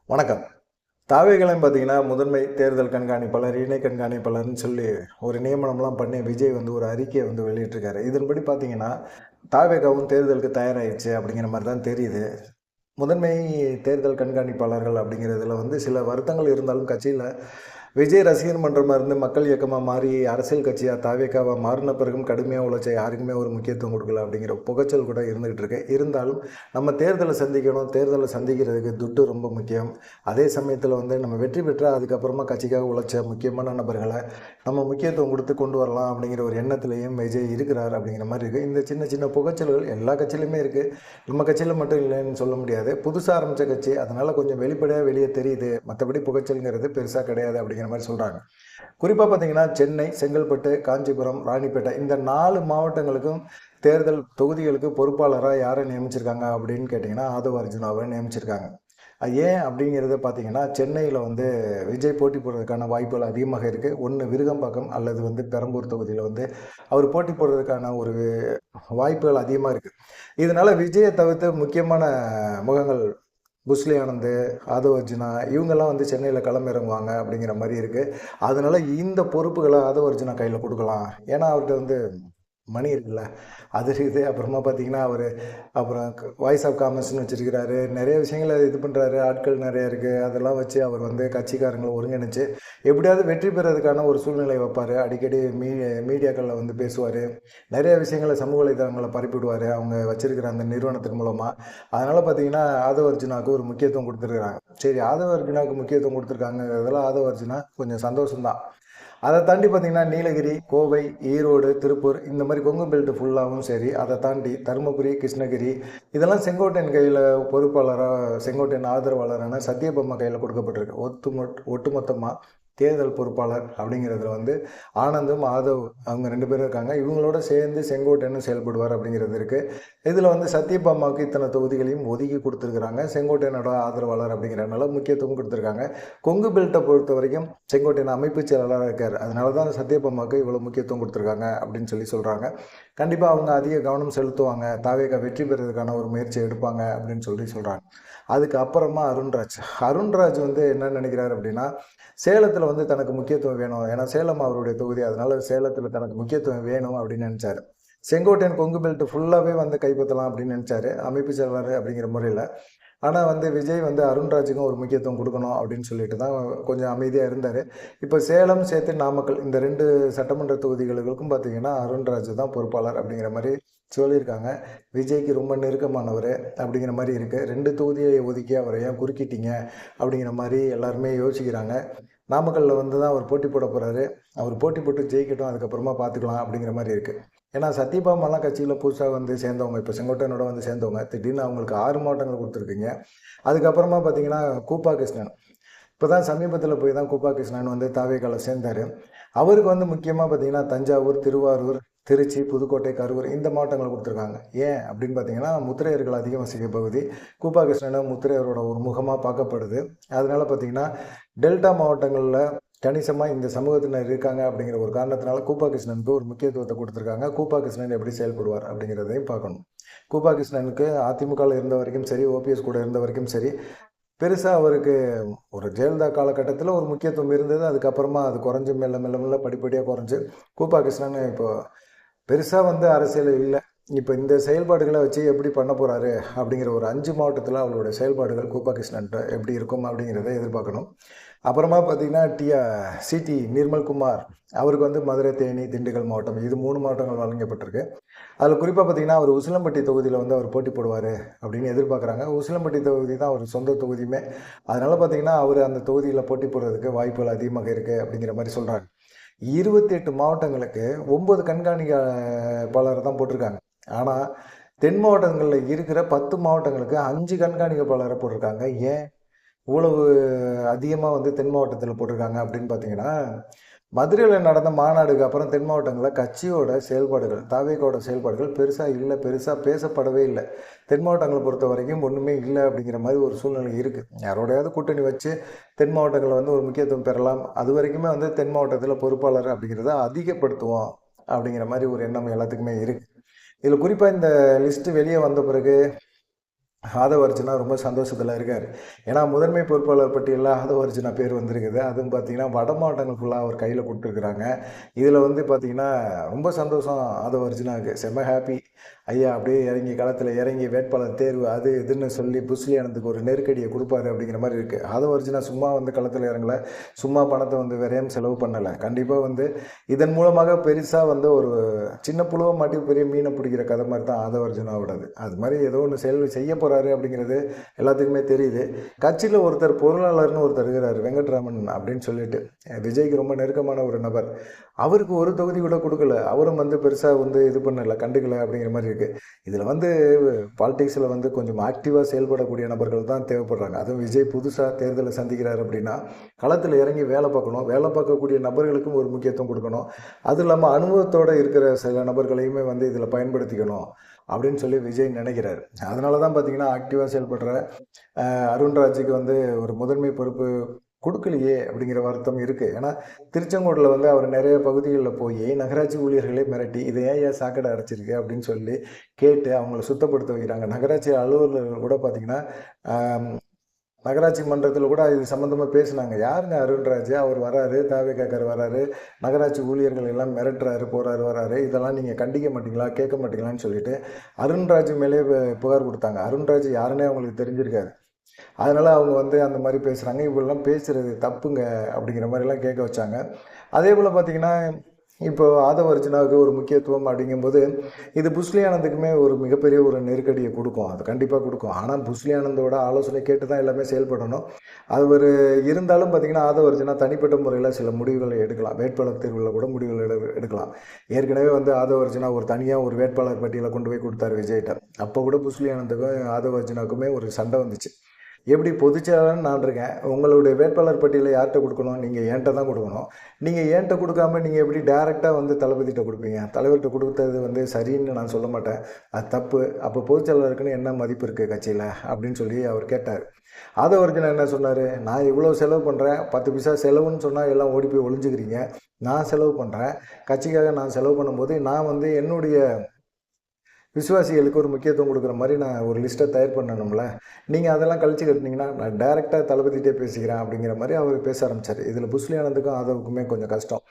வணக்கம். தாவேகளம் பார்த்தீங்கன்னா, முதன்மை தேர்தல் கண்காணிப்பாளர், இணை கண்காணிப்பாளர்ன்னு சொல்லி ஒரு நியமனம்லாம் பண்ணி விஜய் வந்து ஒரு அறிக்கைய வந்து வெளியிட்டிருக்காரு. இதன்படி பார்த்தீங்கன்னா, தாவேகாவும் தேர்தலுக்கு தயாராகிடுச்சு அப்படிங்கிற மாரி தான் தெரியுது. முதன்மை தேர்தல் கண்காணிப்பாளர்கள் அப்படிங்கிறதுல வந்து சில வருத்தங்கள் இருந்தாலும் கட்சியில விஜய் ரசிகர் மன்றமா இருந்து மக்கள் இயக்கமா மாறி அரசியல் கட்சியா தாவேகாவா மாறின பிறகும் கடுமையா உழைச்ச யாருக்குமே ஒரு முக்கியத்துவம் கொடுக்கல அப்படிங்கிற புகைச்சல் கூட இருந்துகிட்டு இருக்கு. இருந்தாலும் நம்ம தேர்தலை சந்திக்கணும். தேர்தலை சந்திக்கிறதுக்கு துட்டு ரொம்ப முக்கியம். அதே சமயத்தில் வந்து நம்ம வெற்றி பெற்றா அதுக்கப்புறமா கட்சிக்காக உழைச்ச முக்கியமான நபர்களை நம்ம முக்கியத்துவம் கொடுத்து கொண்டு வரலாம் அப்படிங்கிற ஒரு எண்ணத்திலையும் விஜய் இருக்கிறார் அப்படிங்கிற மாதிரி இருக்குது. இந்த சின்ன சின்ன புகைச்சல்கள் எல்லா கட்சியிலுமே இருக்குது. நம்ம கட்சியில் மட்டும் இல்லைன்னு சொல்ல முடியாது. புதுசாக ஆரம்பித்த கட்சி அதனால் கொஞ்சம் வெளிப்படையாக வெளியே தெரியுது. மற்றபடி புகைச்சல்ங்கிறது பெருசாக கிடையாது அப்படிங்கிற மாதிரி சொல்கிறாங்க. குறிப்பாக பார்த்தீங்கன்னா சென்னை, செங்கல்பட்டு, காஞ்சிபுரம், ராணிப்பேட்டை இந்த 4 மாவட்டங்களுக்கும் தேர்தல் தொகுதிகளுக்கு பொறுப்பாளராக யாரை நியமிச்சிருக்காங்க அப்படின்னு கேட்டிங்கன்னா ஆதவ அர்ஜுனாவை நியமிச்சிருக்காங்க. அது ஏன் அப்படிங்கிறத பார்த்தீங்கன்னா சென்னையில் வந்து விஜய் போட்டி போடுறதுக்கான வாய்ப்புகள் அதிகமாக இருக்குது. ஒன்று விருகம்பாக்கம் அல்லது வந்து பெரம்பூர் தொகுதியில் வந்து அவர் போட்டி போடுறதுக்கான ஒரு வாய்ப்புகள் அதிகமாக இருக்குது. இதனால் விஜயை தவிர்த்து முக்கியமான முகங்கள் புஸ்லி ஆனந்த், ஆதவ் அர்ஜுனா இவங்கெல்லாம் வந்து சென்னையில் களமிறங்குவாங்க அப்படிங்கிற மாதிரி இருக்குது. அதனால் இந்த பொறுப்புகளை ஆதவ் அர்ஜுனா கையில் கொடுக்கலாம். ஏன்னா அவர்கிட்ட வந்து மணி இருக்குல்ல, அது இருக்குது. அப்புறமா பார்த்தீங்கன்னா அவர் அப்புறம் வாய்ஸ் ஆஃப் காமர்ஸ்னு வச்சுருக்கிறாரு. நிறைய விஷயங்களை இது பண்ணுறாரு. ஆட்கள் நிறையா இருக்குது. அதெல்லாம் வச்சு அவர் வந்து கட்சிக்காரங்களை ஒருங்கிணைச்சு எப்படியாவது வெற்றி பெறதுக்கான ஒரு சூழ்நிலை வைப்பார். அடிக்கடி மீடியாக்களில் வந்து பேசுவார். நிறைய விஷயங்களை சமூக வலைதளங்களை பரப்பிவிடுவார் அவங்க வச்சுருக்கிற அந்த நிறுவனத்தின் மூலமாக. அதனால் பார்த்தீங்கன்னா ஆதவ அர்ஜுனாவுக்கு ஒரு முக்கியத்துவம் கொடுத்துருக்குறாங்க. சரி, ஆதவ அர்ஜுனாவுக்கு முக்கியத்துவம் கொடுத்துருக்காங்கிறதுல ஆதவ அர்ஜுனா கொஞ்சம் சந்தோஷம்தான். அதை தாண்டி பார்த்தீங்கன்னா நீலகிரி, கோவை, ஈரோடு, திருப்பூர் இந்த மாதிரி கொங்கு பெல்ட் ஃபுல்லாகவும் சரி, அதை தாண்டி தருமபுரி, கிருஷ்ணகிரி இதெல்லாம் செங்கோட்டையன் கையில் பொறுப்பாளராக செங்கோட்டையன் ஆதரவாளரான சத்யபாமா கையில் கொடுக்கப்பட்டிருக்கு. ஒட்டுமொத்தமாக தேர்தல் பொறுப்பாளர் அப்படிங்கிறதுல வந்து ஆனந்தும் ஆதவ் அவங்க 2 பேரும் இருக்காங்க. இவங்களோட சேர்ந்து செங்கோட்டையனும் செயல்படுவார் அப்படிங்கிறது இருக்குது. இதில் வந்து சத்யபாமாவுக்கு இத்தனை தொகுதிகளையும் ஒதுக்கி கொடுத்துருக்குறாங்க. செங்கோட்டையனோட ஆதரவாளர் அப்படிங்கிறதுனால முக்கியத்துவம் கொடுத்துருக்காங்க. கொங்கு பெல்ட்டை பொறுத்த வரைக்கும் செங்கோட்டையன் அமைப்பு செயலாளராக இருக்கார். அதனால தான் சத்யபாமாவுக்கு இவ்வளோ முக்கியத்துவம் கொடுத்துருக்காங்க அப்படின்னு சொல்கிறாங்க. கண்டிப்பாக அவங்க அதிக கவனம் செலுத்துவாங்க. தாவேகா வெற்றி பெறதுக்கான ஒரு முயற்சியை எடுப்பாங்க அப்படின்னு சொல்கிறாங்க. அதுக்கு அப்புறமா அருண்ராஜ் வந்து என்ன நினைக்கிறார் அப்படின்னா, சேலத்தில் வந்து தனக்கு முக்கியத்துவம் வேணும். ஏன்னா சேலம் அவருடைய தொகுதி. அதனால சேலத்தில் தனக்கு முக்கியத்துவம் வேணும் அப்படின்னு நினச்சாரு. செங்கோட்டையன் கொங்கு பெல்ட் ஃபுல்லாகவே வந்து கைப்பற்றலாம் அப்படின்னு நினச்சாரு அமைப்பு செயலாளர் அப்படிங்கிற முறையில். ஆனால் வந்து விஜய் வந்து அருண்ராஜுக்கும் ஒரு முக்கியத்துவம் கொடுக்கணும் அப்படின்னு சொல்லிட்டு தான் கொஞ்சம் அமைதியாக இருந்தார். இப்போ சேலம் சேர்த்து நாமக்கல் இந்த 2 சட்டமன்ற தொகுதிகளுக்கும் பார்த்தீங்கன்னா அருண்ராஜ் தான் பொறுப்பாளர் அப்படிங்கிற மாதிரி சொல்லியிருக்காங்க. விஜய்க்கு ரொம்ப நெருக்கமானவர் அப்படிங்கிற மாதிரி இருக்குது. 2 தொகுதியை ஒதுக்கி அவரை ஏன் குறுக்கிட்டீங்க அப்படிங்கிற மாதிரி எல்லாருமே யோசிக்கிறாங்க. நாமக்கல்லில் வந்து தான் அவர் போட்டி போட போகிறாரு. அவர் போட்டி போட்டு ஜெயிக்கட்டும், அதுக்கப்புறமா பார்த்துக்கலாம் அப்படிங்கிற மாதிரி இருக்குது. ஏன்னா சத்யபாமாலாம் கட்சியில் புதுசாக வந்து சேர்ந்தவங்க, இப்போ செங்கோட்டையனோட வந்து சேர்ந்தவங்க. திடீர்னு அவங்களுக்கு 6 மாவட்டங்கள் கொடுத்துருக்கீங்க. அதுக்கப்புறமா பார்த்தீங்கன்னா கூப்பா கிருஷ்ணன் இப்போ தான் சமீபத்தில் போய் தான் கூப்பா கிருஷ்ணன் வந்து தாவேகால சேர்ந்தார். அவருக்கு வந்து முக்கியமாக பார்த்தீங்கன்னா தஞ்சாவூர், திருவாரூர், திருச்சி, புதுக்கோட்டை, கரூர் இந்த மாவட்டங்களை கொடுத்துருக்காங்க. ஏன் அப்படின்னு பார்த்தீங்கன்னா முத்திரையர்கள் அதிகம் வசிக்க பகுதி. கூப்பா கிருஷ்ணன் முத்திரையரோட ஒரு முகமாக பார்க்கப்படுது. அதனால பார்த்தீங்கன்னா டெல்டா மாவட்டங்களில் கணிசமாக இந்த சமூகத்தினர் இருக்காங்க அப்படிங்கிற ஒரு காரணத்தினால கூப்பா கிருஷ்ணனுக்கு ஒரு முக்கியத்துவத்தை கொடுத்துருக்காங்க. கூப்பா கிருஷ்ணன் எப்படி செயல்படுவார் அப்படிங்கிறதையும் பார்க்கணும். கூப்பா கிருஷ்ணனுக்கு அதிமுகவில் இருந்த வரைக்கும் சரி, ஓபிஎஸ் கூட இருந்த வரைக்கும் சரி, பெருசாக அவருக்கு ஒரு ஜெயலலிதா காலகட்டத்தில் ஒரு முக்கியத்துவம் இருந்தது. அதுக்கப்புறமா அது குறைஞ்சி மெல்ல மெல்ல மெல்ல படிப்படியாக குறைஞ்சி கூப்பா கிருஷ்ணன் இப்போ பெருசாக வந்து அரசியல் இல்லை. இப்போ இந்த செயல்பாடுகளை வச்சு எப்படி பண்ண போகிறாரு அப்படிங்கிற ஒரு 5 மாவட்டத்தில் அவருடைய செயல்பாடுகள் கூப்பா கிருஷ்ணன்ட்ட எப்படி இருக்கும் அப்படிங்கிறத எதிர்பார்க்கணும். அப்புறமா பார்த்தீங்கன்னா சிடி நிர்மல்குமார் அவருக்கு வந்து மதுரை, தேனி, திண்டுக்கல் மாவட்டம் இது 3 மாவட்டங்கள் வழங்கப்பட்டிருக்கு. அதில் குறிப்பாக பார்த்தீங்கன்னா அவர் உசிலம்பட்டி தொகுதியில் வந்து அவர் போட்டி போடுவார் அப்படின்னு எதிர்பார்க்குறாங்க. உசிலம்பட்டி தொகுதி தான் அவர் சொந்த தொகுதியுமே. அதனால் பார்த்தீங்கன்னா அவர் அந்த தொகுதியில் போட்டி போடுறதுக்கு வாய்ப்புகள் அதிகமாக இருக்குது அப்படிங்கிற மாதிரி சொல்கிறாங்க. 28 மாவட்டங்களுக்கு 9 கண்காணிப்பாளரை தான் போட்டிருக்காங்க. ஆனால் தென் மாவட்டங்களில் இருக்கிற 10 மாவட்டங்களுக்கு 5 கண்காணிப்பாளரை போட்டிருக்காங்க. ஏன் இவ்வளவு அதிகமாக வந்து தென் மாவட்டத்தில் போட்டிருக்காங்க அப்படின்னு பார்த்தீங்கன்னா, மதுரையில் நடந்த மாநாடுக்கு அப்புறம் தென் மாவட்டங்களில் கட்சியோட செயல்பாடுகள், தாவேகாவோட செயல்பாடுகள் பெருசாக பேசப்படவே இல்லை. தென் மாவட்டங்களை பொறுத்த வரைக்கும் ஒன்றுமே இல்லை அப்படிங்கிற மாதிரி ஒரு சூழ்நிலை இருக்குது. யாரோடையாவது கூட்டணி வச்சு தென் மாவட்டங்களில் வந்து ஒரு முக்கியத்துவம் பெறலாம். அது வரைக்குமே வந்து தென் மாவட்டத்தில் பொறுப்பாளர் அப்படிங்கிறத அதிகப்படுத்துவோம் அப்படிங்கிற மாதிரி ஒரு எண்ணம் எல்லாத்துக்குமே இருக்குது. இதில் குறிப்பாக இந்த லிஸ்ட்டு வெளியே வந்த பிறகு ஆதவ அர்ஜுனா ரொம்ப சந்தோஷத்தில் இருக்கார். ஏன்னா முதன்மை பொறுப்பாளர் பட்டியலில் ஆதவ அர்ஜுனா பேர் வந்திருக்குது. அதுவும் பார்த்தீங்கன்னா வட மாவட்டங்கள் ஃபுல்லாக அவர் கையில் கொடுத்துருக்குறாங்க. இதில் வந்து பார்த்தீங்கன்னா ரொம்ப சந்தோஷம் ஆதவ அர்ஜுனாவுக்கு. செம்ம ஹாப்பி. ஐயா அப்படியே இறங்கி களத்தில் இறங்கி வேட்பாளர் தேர்வு அது இதுன்னு சொல்லி புஸ்லி ஆனந்துக்கு ஒரு நெருக்கடியை கொடுப்பாரு அப்படிங்கிற மாதிரி இருக்குது. ஆதவ அர்ஜுனா சும்மா வந்து களத்தில் இறங்கலை, சும்மா பணத்தை வந்து விரையும் செலவு பண்ணலை. கண்டிப்பாக வந்து இதன் மூலமாக பெருசாக வந்து ஒரு சின்ன புழுவை மாட்டி பெரிய மீனை பிடிக்கிற கதை மாதிரி தான் ஆதவ அர்ஜுனாவோடது. அது மாதிரி ஏதோ ஒன்று செய்ய போகிறாரு அப்படிங்கிறது எல்லாத்துக்குமே தெரியுது. கட்சியில் ஒருத்தர் பொருளாளர்னு ஒருத்தர் இருக்கிறார், வெங்கட்ராமன் அப்படின்னு சொல்லிட்டு, விஜய்க்கு ரொம்ப நெருக்கமான ஒரு நபர். அவருக்கு ஒரு தொகுதி கூட கொடுக்கல. அவரும் வந்து பெருசாக வந்து இது பண்ணலை, கண்டுக்கலை அப்படிங்கிற மாதிரி இருக்குது. இதில் வந்து பாலிடிக்ஸில் வந்து கொஞ்சம் ஆக்டிவாக செயல்படக்கூடிய நபர்கள் தான் தேவைப்படுறாங்க. அதுவும் விஜய் புதுசாக தேர்தலை சந்திக்கிறார் அப்படின்னா களத்தில் இறங்கி வேலை பார்க்கணும். வேலை பார்க்கக்கூடிய நபர்களுக்கும் ஒரு முக்கியத்துவம் கொடுக்கணும். அதுவும் இல்லாமல் அனுபவத்தோடு இருக்கிற சில நபர்களையுமே வந்து இதில் பயன்படுத்திக்கணும் அப்படின்னு சொல்லி விஜய் நினைக்கிறார். அதனால தான் பார்த்தீங்கன்னா ஆக்டிவாக செயல்படுற அருண்ராஜுக்கு வந்து ஒரு முதன்மை பொறுப்பு கொடுக்கலையே அப்படிங்கிற வருத்தம் இருக்குது. ஏன்னா திருச்செங்கோட்டில் வந்து அவர் நிறைய பகுதிகளில் போய் நகராட்சி ஊழியர்களே மிரட்டி இதை ஏன் சாக்கடை அடைச்சிருக்கு அப்படின்னு சொல்லி கேட்டு அவங்கள சுத்தப்படுத்த வைக்கிறாங்க. நகராட்சி அலுவலர்கள் கூட பார்த்திங்கன்னா நகராட்சி மன்றத்தில் கூட இது சம்மந்தமாக பேசினாங்க. யாருங்க அருண்ராஜ், அவர் வராரு, தாவேக்காக்கார் வராரு, நகராட்சி ஊழியர்கள் எல்லாம் மிரட்டுறாரு, போகிறாரு வராரு, இதெல்லாம் நீங்கள் கண்டிக்க மாட்டீங்களா, கேட்க மாட்டீங்களான்னு சொல்லிட்டு அருண்ராஜ் மேலே புகார் கொடுத்தாங்க. அருண்ராஜ் யாருன்னே அவங்களுக்கு தெரிஞ்சிருக்காரு. அதனால் அவங்க வந்து அந்த மாதிரி பேசுகிறாங்க, இவங்கெல்லாம் பேசுகிறது தப்புங்க அப்படிங்கிற மாதிரிலாம் கேட்க வச்சாங்க. அதே போல் பார்த்திங்கன்னா இப்போ ஆதவ அர்ஜுனாவுக்கு ஒரு முக்கியத்துவம் அப்படிங்கும்போது இது புஸ்லி ஆனந்துக்குமே ஒரு மிகப்பெரிய ஒரு நெருக்கடியை கொடுக்கும். அது கண்டிப்பாக கொடுக்கும். ஆனால் புஸ்லி ஆனந்தோட ஆலோசனை கேட்டு தான் எல்லாமே செயல்படணும். அது ஒரு இருந்தாலும் பார்த்திங்கன்னா ஆதவ அர்ஜுனா தனிப்பட்ட முறையில் சில முடிவுகளை எடுக்கலாம். வேட்பாளர் தேர்வில் கூட முடிவுகள் எடுக்கலாம். ஏற்கனவே வந்து ஆதவ அர்ஜுனா ஒரு தனியாக ஒரு வேட்பாளர் பட்டியலை கொண்டு போய் கொடுத்தாரு விஜய்கிட்ட. அப்போ கூட புஸ்லி ஆனந்துக்கும் ஆதவ அர்ஜுனாவுக்குமே ஒரு சண்டை வந்துச்சு. எப்படி பொதுச்செயலாளர்னு நான் இருக்கேன், உங்களுடைய வேட்பாளர் பட்டியலை யார்கிட்ட கொடுக்கணும், நீங்கள் என்கிட்ட தான் கொடுக்கணும். நீங்கள் என்கிட்ட கொடுக்காம நீங்கள் எப்படி டேரெக்டாக வந்து தளபதிகிட்ட கொடுப்பீங்க? தலைவர்கிட்ட கொடுத்தது வந்து சரின்னு நான் சொல்ல மாட்டேன், அது தப்பு. அப்போ பொதுச்செயலாளருக்குன்னு என்ன மதிப்பு இருக்குது கட்சியில் அப்படின்னு சொல்லி அவர் கேட்டார். ஆதவ அர்ஜுனா என்ன சொன்னார், நான் இவ்வளோ செலவு பண்ணுறேன், 10 பைசா செலவுன்னு சொன்னால் எல்லாம் ஓடி போய் ஒளிஞ்சுக்கிறீங்க. நான் செலவு பண்ணுறேன், கட்சிக்காக நான் செலவு பண்ணும்போது நான் வந்து என்னுடைய விசுவாசிகளுக்கு ஒரு முக்கியத்துவம் கொடுக்குற மாதிரி நான் ஒரு லிஸ்ட்டை தயார் பண்ணணும்ல, நீங்கள் அதெல்லாம் கழிச்சு கட்டினீங்கன்னா நான் டேரெக்டாக தளபதிகிட்டே பேசிக்கிறேன் அப்படிங்கிற மாதிரி அவர் பேச ஆரம்பித்தார். இதில் புஸ்லி ஆனந்துக்கும் ஆதவுக்குமே கொஞ்சம் கஷ்டம்.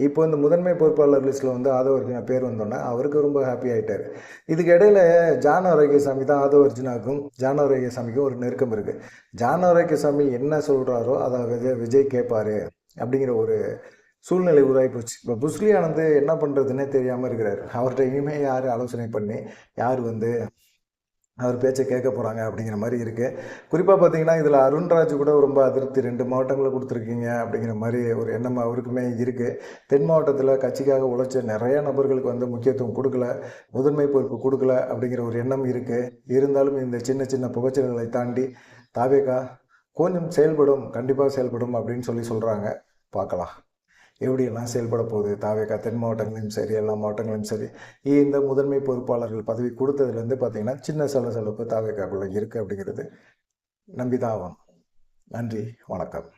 இப்போ இந்த முதன்மை பொறுப்பாளர் லிஸ்ட்டில் வந்து ஆதவ அர்ஜுனா பேர் வந்தோன்னே அவருக்கு ரொம்ப ஹாப்பி ஆகிட்டார். இதுக்கு இடையில ஜான் ஆரோக்கியசாமி தான் ஆதவ அர்ஜுனாவுக்கும் ஜான் ஆரோக்கியசாமிக்கும் ஒரு நெருக்கம் இருக்குது. ஜான் ஆரோக்கியசாமி என்ன சொல்கிறாரோ அதை விஜய் கேட்பார் அப்படிங்கிற ஒரு சூழ்நிலை உருவாகி போச்சு. இப்போ புஸ்லி ஆனந்து என்ன பண்ணுறதுன்னே தெரியாமல் இருக்கிறார். அவர்கிட்ட இனிமேல் யார் ஆலோசனை பண்ணி யார் வந்து அவர் பேச்சை கேட்க போகிறாங்க அப்படிங்கிற மாதிரி இருக்குது. குறிப்பாக பார்த்தீங்கன்னா இதில் அருண்ராஜ் கூட ரொம்ப அதிருப்தி, 2 மாவட்டங்களை கொடுத்துருக்கீங்க அப்படிங்கிற மாதிரி ஒரு எண்ணம் அவருக்குமே இருக்குது. தென் மாவட்டத்தில் கட்சிக்காக உழைச்ச நிறைய நபர்களுக்கு வந்து முக்கியத்துவம் கொடுக்கல, முதன்மை பொறுப்பு கொடுக்கல அப்படிங்கிற ஒரு எண்ணம் இருக்குது. இருந்தாலும் இந்த சின்ன சின்ன புகைச்சல்களை தாண்டி தாவேகா கொஞ்சம் செயல்படும், கண்டிப்பாக செயல்படும் அப்படின்னு சொல்கிறாங்க. பார்க்கலாம் எப்படியெல்லாம் செயல்பட போகுது. தாவேகா தென் மாவட்டங்களையும் சரி, எல்லா மாவட்டங்களையும் சரி, இந்த முதன்மை பொறுப்பாளர்கள் பதவி கொடுத்ததுலேருந்து பார்த்திங்கன்னா சின்ன சலசலப்பு தாவேகாக்குள்ளே இருக்குது அப்படிங்கிறது நம்பி தான் ஆகும். நன்றி, வணக்கம்.